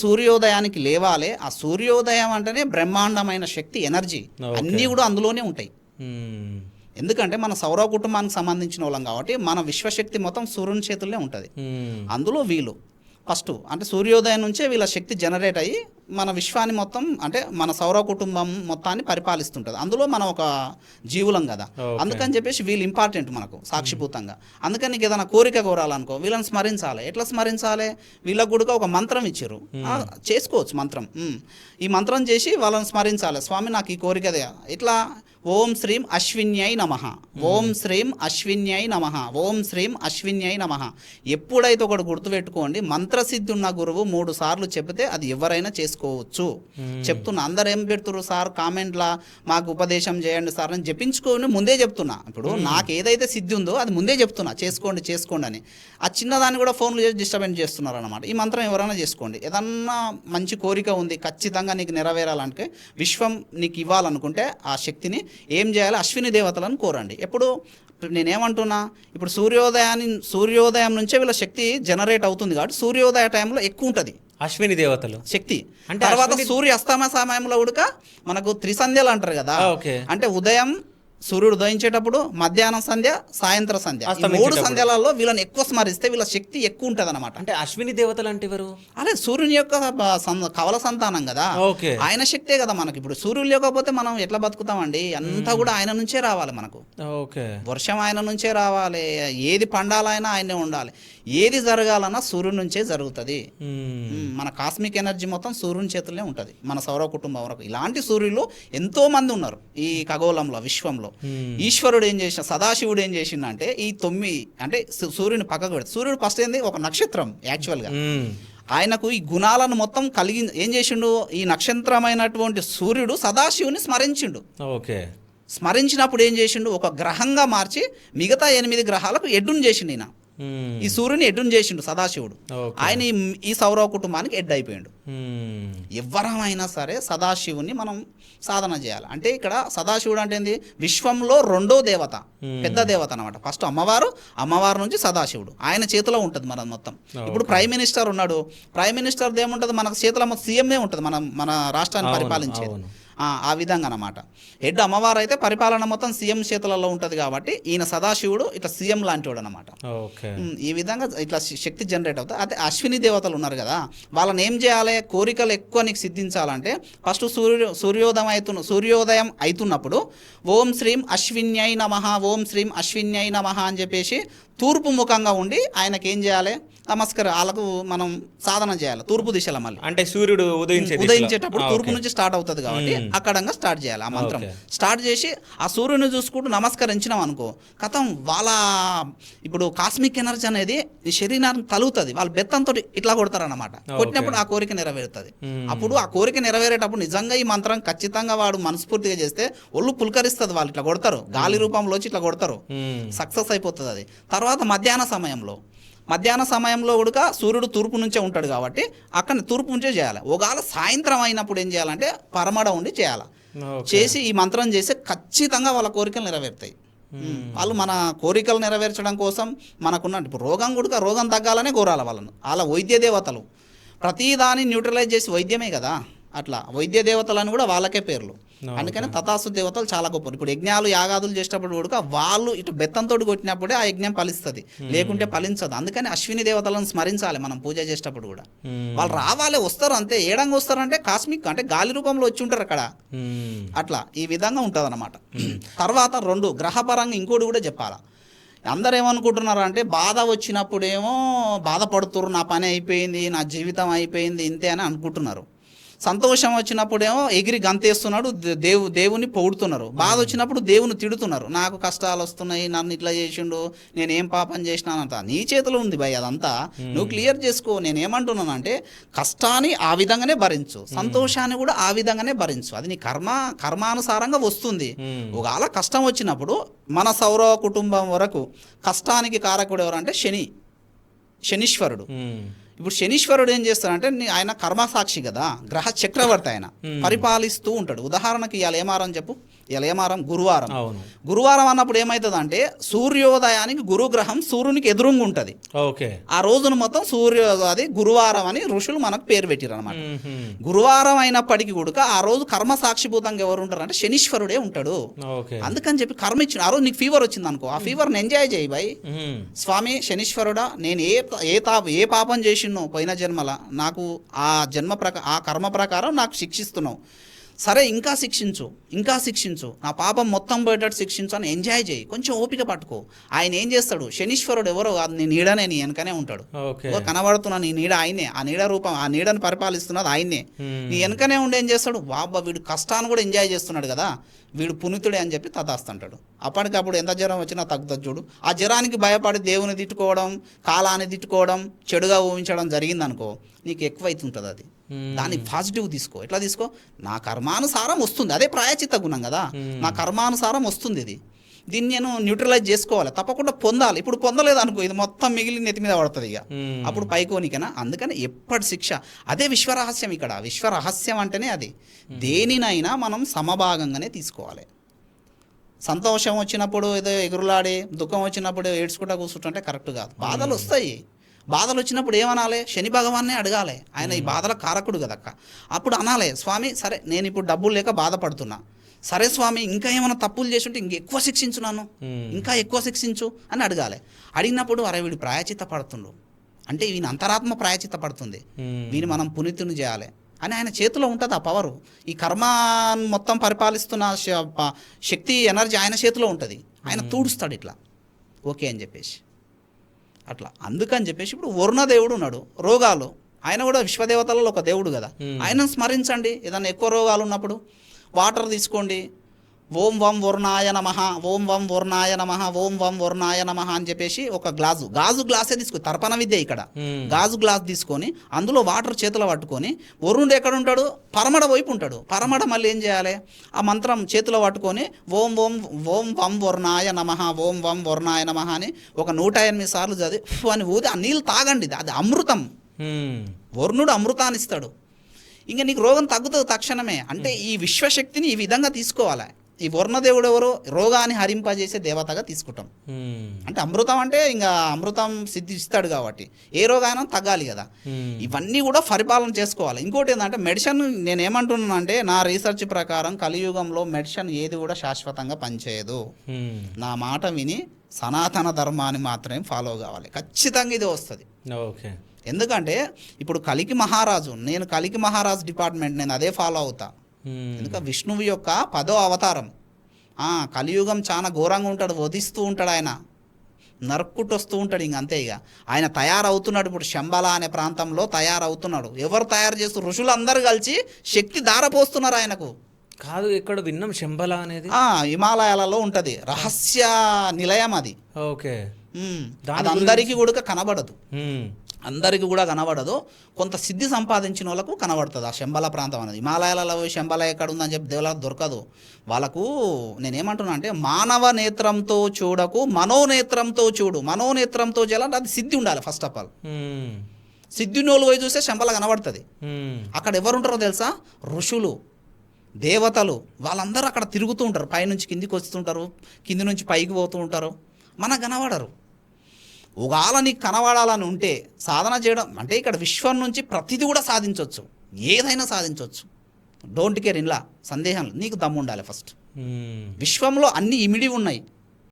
సూర్యోదయానికి లేవాలే. ఆ సూర్యోదయం అంటేనే బ్రహ్మాండమైన శక్తి, ఎనర్జీ అన్నీ కూడా అందులోనే ఉంటాయి. ఎందుకంటే మన సౌర కుటుంబానికి సంబంధించిన వాళ్ళం కాబట్టి మన విశ్వశక్తి మొత్తం సూర్యుని చేతుల్లోనే ఉంటుంది. అందులో వీళ్ళు ఫస్ట్ అంటే సూర్యోదయం నుంచే వీళ్ళ శక్తి జనరేట్ అయ్యి మన విశ్వాన్ని మొత్తం అంటే మన సౌర కుటుంబం మొత్తాన్ని పరిపాలిస్తుంటుంది. అందులో మనం ఒక జీవులం కదా, అందుకని చెప్పేసి వీళ్ళు ఇంపార్టెంట్ మనకు సాక్షిభూతంగా. అందుకని నీకు ఏదైనా కోరిక కోరాలనుకో వీళ్ళని స్మరించాలి. ఎట్లా స్మరించాలి? వీళ్ళకు కూడా ఒక మంత్రం ఇచ్చారు, చేసుకోవచ్చు మంత్రం. ఈ మంత్రం చేసి వాళ్ళని స్మరించాలి. స్వామి నాకు ఈ కోరికదే ఇట్లా ఓం శ్రీం అశ్విన్యై నమః, ఓం శ్రీం అశ్విన్యై నమః, ఓం శ్రీం అశ్విన్యై నమః. ఎప్పుడైతే ఒకటి గుర్తుపెట్టుకోండి, మంత్రసిద్ధి ఉన్న గురువు 3 సార్లు చెబితే అది ఎవరైనా చేసుకోవచ్చు. చెప్తున్నా, అందరు ఏం పెడుతున్నారు సార్ కామెంట్లా మాకు ఉపదేశం చేయండి సార్ అని చెప్పించుకొని ముందే చెప్తున్నా. ఇప్పుడు నాకు ఏదైతే సిద్ధి ఉందో అది ముందే చెప్తున్నా, చేసుకోండి చేసుకోండి అని. ఆ చిన్నదాన్ని కూడా ఫోన్లు చేసి డిస్టర్బెన్స్ చేస్తున్నారు అనమాట. ఈ మంత్రం ఎవరైనా చేసుకోండి. ఏదన్నా మంచి కోరిక ఉంది ఖచ్చితంగా నీకు నెరవేరాలంటే, విశ్వం నీకు ఇవ్వాలనుకుంటే ఆ శక్తిని ఏం చేయాలి? అశ్విని దేవతలను కోరండి. ఎప్పుడు నేనేమంటున్నా, ఇప్పుడు సూర్యోదయం నుంచే వీళ్ళ శక్తి జనరేట్ అవుతుంది కాబట్టి సూర్యోదయ టైంలో ఎక్కువ ఉంటుంది అశ్విని దేవతలు శక్తి. తర్వాత సూర్య అస్తమ సమయంలో కూడా మనకు త్రిసంధ్యలు అంటారు కదా, అంటే ఉదయం సూర్యుడు ఉదయించేటప్పుడు, మధ్యాహ్నం సంధ్య, సాయంత్ర సంధ్య, 3 సంధ్యలలో వీళ్ళని ఎక్కువ స్మరిస్తే వీళ్ళ శక్తి ఎక్కువ ఉంటుంది అనమాట. అంటే అశ్విని దేవతలు అంటే ఎవరు? అదే సూర్యుని యొక్క కవల సంతానం కదా, ఆయన శక్తే కదా మనకి. ఇప్పుడు సూర్యుడు లేకపోతే మనం ఎట్లా బతుకుతామండి? అంతా కూడా ఆయన నుంచే రావాలి మనకు. వర్షం ఆయన నుంచే రావాలి, ఏది పండాలైనా ఆయనే ఉండాలి, ఏది జరగాలన్నా సూర్యుడి నుంచే జరుగుతుంది. మన కాస్మిక్ ఎనర్జీ మొత్తం సూర్యుని చేతుల్లో ఉంటుంది, మన సౌర కుటుంబం వరకు. ఇలాంటి సూర్యులు ఎంతో మంది ఉన్నారు ఈ ఖగోళంలో, విశ్వంలో. ఈశ్వరుడు ఏం చేసిన, సదాశివుడు ఏం చేసిండంటే ఈ 9 అంటే సూర్యుని పక్కకు పెడితే, సూర్యుడు ఫస్ట్ ఏంది ఒక నక్షత్రం యాక్చువల్గా. ఆయనకు ఈ గుణాలను మొత్తం కలిగి ఏం చేసిండు, ఈ నక్షత్రమైనటువంటి సూర్యుడు సదాశివుని స్మరించిండు. స్మరించినప్పుడు ఏం చేసిండు, ఒక గ్రహంగా మార్చి మిగతా 8 గ్రహాలకు ఎడ్డును చేసిండు. ఈయన ఈ సూర్యుని ఎడ్డును చేసిండు సదాశివుడు. ఆయన ఈ సౌరవ కుటుంబానికి ఎడ్ అయిపోయాడు. ఎవరమైనా సరే సదాశివుని మనం సాధన చేయాలి. అంటే ఇక్కడ సదాశివుడు అంటే ఏంది, విశ్వంలో 2వ దేవత, పెద్ద దేవత అనమాట. ఫస్ట్ అమ్మవారు నుంచి సదాశివుడు, ఆయన చేతిలో ఉంటుంది మన మొత్తం. ఇప్పుడు ప్రైమ్ మినిస్టర్ ఉన్నాడు, ప్రైమ్ మినిస్టర్ ఏముంటుంది, మనకు చేతిలో సీఎంఏ ఉంటుంది, మన రాష్ట్రాన్ని పరిపాలించేది. ఆ విధంగా అన్నమాట. హెడ్ అమ్మవారు అయితే పరిపాలన మొత్తం సీఎం చేతులలో ఉంటుంది కాబట్టి ఈయన సదాశివుడు ఇట్లా సీఎం లాంటి వాడు అనమాట. ఈ విధంగా ఇట్లా శక్తి జనరేట్ అవుతుంది. అదే అశ్విని దేవతలు ఉన్నారు కదా, వాళ్ళని ఏం చేయాలి? కోరికలు ఎక్కువ నీకు సిద్ధించాలంటే ఫస్ట్ సూర్యోదయం అవుతున్నప్పుడు ఓం శ్రీం అశ్విన్యై నమః, ఓం శ్రీం అశ్విన్యై నమః అని చెప్పేసి తూర్పు ముఖంగా ఉండి ఆయనకి ఏం చేయాలి? నమస్కారం, వాళ్ళకు మనం సాధన చేయాలి తూర్పు దిశలో. మళ్ళీ అంటే సూర్యుడు ఉదయించేటప్పుడు తూర్పు నుంచి స్టార్ట్ అవుతుంది కాబట్టి అక్కడంగా స్టార్ట్ చేయాలి ఆ మంత్రం. స్టార్ట్ చేసి ఆ సూర్యుని చూసుకుంటూ నమస్కరించినాం అనుకో, కథం వాళ్ళ ఇప్పుడు కాస్మిక్ ఎనర్జీ అనేది ఈ శరీరాన్ని తలుగుతుంది. వాళ్ళు బెత్తంతో ఇట్లా కొడతారన్నమాట. కొట్టినప్పుడు ఆ కోరిక నెరవేరుతుంది. అప్పుడు ఆ కోరిక నెరవేరేటప్పుడు నిజంగా ఈ మంత్రం ఖచ్చితంగా వాడు మనస్ఫూర్తిగా చేస్తే ఒళ్ళు పులకరిస్తుంది. వాళ్ళు ఇట్లా కొడతారు, గాలి రూపంలోంచి ఇట్లా కొడతారు, సక్సెస్ అయిపోతుంది అది. తర్వాత మధ్యాహ్న సమయంలో కూడా సూర్యుడు తూర్పు నుంచే ఉంటాడు కాబట్టి అక్కడ తూర్పు నుంచే చేయాలి. ఒకవేళ సాయంత్రం అయినప్పుడు ఏం చేయాలంటే పరమడ ఉండి చేయాలి. చేసి ఈ మంత్రం చేస్తే ఖచ్చితంగా వాళ్ళ కోరికలు నెరవేరుతాయి. వాళ్ళు మన కోరికలు నెరవేర్చడం కోసం మనకున్న ఇప్పుడు రోగం తగ్గాలనే కోరాలి వాళ్ళను. వాళ్ళ వైద్య దేవతలు ప్రతిదాన్ని న్యూట్రలైజ్ చేసి వైద్యమే కదా, అట్లా వైద్య దేవతలను కూడా వాళ్ళకే పేర్లు. అందుకని తథాస్తు దేవతలు చాలా గొప్ప. ఇప్పుడు యజ్ఞాలు యాగాదులు చేసేటప్పుడు కూడా వాళ్ళు ఇటు బెత్తంతో కొట్టినప్పుడే ఆ యజ్ఞం ఫలిస్తుంది, లేకుంటే ఫలించదు. అందుకని అశ్విని దేవతలను స్మరించాలి మనం పూజ చేసేటప్పుడు కూడా. వాళ్ళు రావాలి, వస్తారు అంతే. ఏడంగా వస్తారంటే కాస్మిక్ అంటే గాలి రూపంలో వచ్చి ఉంటారు అక్కడ. అట్లా ఈ విధంగా ఉంటుంది అన్నమాట. తర్వాత 2 గ్రహపరంగా ఇంకోటి కూడా చెప్పాలా. అందరు ఏమనుకుంటున్నారు అంటే బాధ వచ్చినప్పుడేమో బాధపడుతున్నారు, నా పని అయిపోయింది, నా జీవితం అయిపోయింది ఇంతే అని అనుకుంటున్నారు. సంతోషం వచ్చినప్పుడేమో ఎగిరి గంతేస్తున్నాడు, దేవుని పొగుడుతున్నారు. బాధ వచ్చినప్పుడు దేవుని తిడుతున్నారు, నాకు కష్టాలు వస్తున్నాయి, నన్ను ఇట్లా చేసిండు, నేనేం పాపం చేసినానంత. నీ చేతిలో ఉంది భయ్, అదంతా నువ్వు క్లియర్ చేసుకో. నేనేమంటున్నానంటే కష్టాన్ని ఆ విధంగానే భరించు, సంతోషాన్ని కూడా ఆ విధంగానే భరించు. అది నీ కర్మానుసారంగా వస్తుంది. ఒకవేళ కష్టం వచ్చినప్పుడు మన సౌర కుటుంబం వరకు కష్టానికి కారకుడు ఎవరంటే శనీశ్వరుడు. ఇప్పుడు శనీశ్వరుడు ఏం చేస్తాడంటే ఆయన కర్మసాక్షి కదా, గ్రహ చక్రవర్తి ఆయన పరిపాలిస్తూ ఉంటాడు. ఉదాహరణకి ఇవాళ ఏమారం చెప్పు, ఇవాళ ఏమారం గురువారం. అవును. గురువారం అన్నప్పుడు ఏమవుతుంది అంటే సూర్యోదయానికి గురుగ్రహం సూర్యునికి ఎదురుంగా ఉంటుంది. ఓకే. ఆ రోజును మొత్తం అది గురువారం అని ఋషులు మనకు పేరు పెట్టారు అనమాట. గురువారం అయినప్పటికీ కూడా ఆ రోజు కర్మ సాక్షిభూతంగా ఎవరు ఉంటారు అంటే శనీశ్వరుడే ఉంటాడు. ఓకే. అందుకని చెప్పి కర్మ ఇచ్చిన ఆ రోజు నీకు ఫీవర్ వచ్చింది అనుకో, ఆ ఫీవర్ని ఎంజాయ్ చేయి బాయ్. స్వామి శనీశ్వరుడా, నేను ఏ పాపం చేసినో పోయిన జన్మల నాకు ఆ ఆ కర్మ ప్రకారం నాకు శిక్షిస్తున్నావు, సరే ఇంకా శిక్షించు, నా పాపం మొత్తం పోయేటట్టు శిక్షించు అని ఎంజాయ్ చేయి, కొంచెం ఓపిక పట్టుకో. ఆయన ఏం చేస్తాడు, శనీశ్వరుడు ఎవరో కాదు, నీ నీడనే నీ వెనకనే ఉంటాడు. కనబడుతున్నా నీ నీడ ఆయనే, ఆ నీడ రూపం, ఆ నీడని పరిపాలిస్తున్నది ఆయనే. నీ వెనకనే ఉండి ఏం చేస్తాడు, బాబా వీడు కష్టాన్ని కూడా ఎంజాయ్ చేస్తున్నాడు కదా, వీడు పునీతుడే అని చెప్పి తదాస్తుంటాడు. అప్పటికప్పుడు ఎంత జ్వరం వచ్చినా తగ్గుతుంది చూడు. ఆ జ్వరానికి భయపడి దేవుని తిట్టుకోవడం, కాలాన్ని తిట్టుకోవడం, చెడుగా ఊహించడం జరిగిందనుకో, నీకు ఎక్కువైతుంటుంది అది. దాన్ని పాజిటివ్ తీసుకో. ఎట్లా తీసుకో, నా కర్మానుసారం వస్తుంది, అదే ప్రాయచిత్త గుణం కదా, నా కర్మానుసారం వస్తుంది ఇది, దీన్ని నేను న్యూట్రలైజ్ చేసుకోవాలి, తప్పకుండా పొందాలి. ఇప్పుడు పొందలేదు అనుకో, ఇది మొత్తం మిగిలిన నెత్తి మీద పడుతుంది ఇక, అప్పుడు పైకోనికనా. అందుకని ఎప్పటి శిక్ష, అదే విశ్వరహస్యం. ఇక్కడ విశ్వరహస్యం అంటేనే అది, దేనినైనా మనం సమభాగంగానే తీసుకోవాలి. సంతోషం వచ్చినప్పుడు ఏదో ఎగురులాడి, దుఃఖం వచ్చినప్పుడు ఏడ్చుకుంటా కూర్చుంటుంటే కరెక్ట్ కాదు. బాధలు వస్తాయి, బాధలు వచ్చినప్పుడు ఏమనాలి, శని భగవాన్నే అడగాలి, ఆయన ఈ బాధల కారకుడు కదక్క. అప్పుడు అనాలి, స్వామి సరే నేను ఇప్పుడు డబ్బులు లేక బాధపడుతున్నా, సరే స్వామి ఇంకా ఏమైనా తప్పులు చేసి ఉంటే ఇంకెక్కువ శిక్షించు, నన్ను ఇంకా ఎక్కువ శిక్షించు అని అడగాలి. అడిగినప్పుడు అరే వీడు ప్రాయచిత్త పడుతుండు అంటే వీని అంతరాత్మ ప్రాయచిత్త పడుతుంది, వీని మనం పునీతుని చేయాలి అని ఆయన చేతిలో ఉంటుంది ఆ పవరు. ఈ కర్మ మొత్తం పరిపాలిస్తున్న శక్తి ఎనర్జీ ఆయన చేతిలో ఉంటుంది, ఆయన తూడుస్తాడు ఇట్లా ఓకే అని చెప్పేసి అట్లా. అందుకని చెప్పేసి ఇప్పుడు వరుణదేవుడు ఉన్నాడు, రోగాలు, ఆయన కూడా విశ్వదేవతలలో ఒక దేవుడు కదా, ఆయనను స్మరించండి. ఏదైనా ఎక్కువ రోగాలు ఉన్నప్పుడు వాటర్ తీసుకోండి, ఓం వం వరుణాయ నమః, ఓం వం వరుణాయ నమః, ఓం వం వరుణాయ నమః అని చెప్పేసి ఒక గాజు గ్లాసే తీసుకో, తర్పణ విద్య ఇక్కడ. గాజు గ్లాస్ తీసుకొని అందులో వాటర్ చేతిలో పట్టుకొని, వరుణుడు ఎక్కడ ఉంటాడు, పరమడ వైపు ఉంటాడు. పరమడ మళ్ళీ ఏం చేయాలి, ఆ మంత్రం చేతిలో పట్టుకొని ఓం వం వరుణాయ నమః, ఓం వం వరుణాయ నమః అని ఒక 108 సార్లు చదివి అని ఊది ఆ నీళ్ళు తాగండి, అది అమృతం. వరుణుడు అమృతాన్ని ఇస్తాడు, ఇంకా నీకు రోగం తగ్గుతుంది తక్షణమే. అంటే ఈ విశ్వశక్తిని ఈ విధంగా తీసుకోవాలి. ఈ వరుణదేవుడు ఎవరో రోగాన్ని హరింపజేసే దేవతగా తీసుకుంటాం. అంటే అమృతం అంటే ఇంకా అమృతం సిద్ధిస్తాడు కాబట్టి ఏ రోగానో తగ్గాలి కదా. ఇవన్నీ కూడా పరిపాలన చేసుకోవాలి. ఇంకోటి ఏంటంటే మెడిసిన్, నేను ఏమంటున్నాను అంటే నా రీసెర్చ్ ప్రకారం కలియుగంలో మెడిసిన్ ఏది కూడా శాశ్వతంగా పనిచేయదు. నా మాట విని సనాతన ధర్మాన్ని మాత్రమే ఫాలో కావాలి, ఖచ్చితంగా ఇది వస్తుంది. ఓకే. ఎందుకంటే ఇప్పుడు కలికి మహారాజు, నేను కలికి మహారాజు డిపార్ట్మెంట్, నేను అదే ఫాలో అవుతా. ఎందుకంటే విష్ణువు యొక్క 10వ అవతారం. కలియుగం చాలా ఘోరంగా ఉంటాడు, వధిస్తూ ఉంటాడు ఆయన, నరుక్కుంటూ వస్తూ ఉంటాడు. ఇంకంతే ఇక ఆయన తయారవుతున్నాడు. ఇప్పుడు శంబల అనే ప్రాంతంలో తయారవుతున్నాడు. ఎవరు తయారు చేస్తూ, ఋషులందరూ కలిసి శక్తి ధారపోస్తున్నారు ఆయనకు. కాదు, ఎక్కడ విన్నాం శంబల అనేది, హిమాలయాలలో ఉంటది, రహస్య నిలయం అది. ఓకే. అది అందరికీ కూడా కనబడదు, అందరికీ కూడా కనబడదు. కొంత సిద్ధి సంపాదించిన వాళ్ళకు కనబడుతుంది ఆ శంబల ప్రాంతం అనేది. హిమాలయాలలో శంబల ఎక్కడ ఉందని చెప్పి దేవుళ్ళకి దొరకదు వాళ్ళకు. నేనేమంటున్నా అంటే మానవ నేత్రంతో చూడకు, మనోనేత్రంతో చూడు. మనోనేత్రంతో చేయాలంటే అది సిద్ధి ఉండాలి ఫస్ట్ ఆఫ్ ఆల్. సిద్ధినోళ్ళు పోయి చూస్తే శంబల కనబడుతుంది. అక్కడ ఎవరుంటారో తెలుసా, ఋషులు, దేవతలు, వాళ్ళందరూ అక్కడ తిరుగుతూ ఉంటారు. పైనుంచి కిందికి వస్తుంటారు, కింది నుంచి పైకి పోతూ ఉంటారు, మనకు కనబడరు. ఒకవేళ నీకు కనబడాలని ఉంటే సాధన చేయడం అంటే ఇక్కడ విశ్వం నుంచి ప్రతిదీ కూడా సాధించవచ్చు, ఏదైనా సాధించవచ్చు. డోంట్ కేర్, ఇలా సందేహం, నీకు దమ్ము ఉండాలి ఫస్ట్. విశ్వంలో అన్ని ఇమిడి ఉన్నాయి.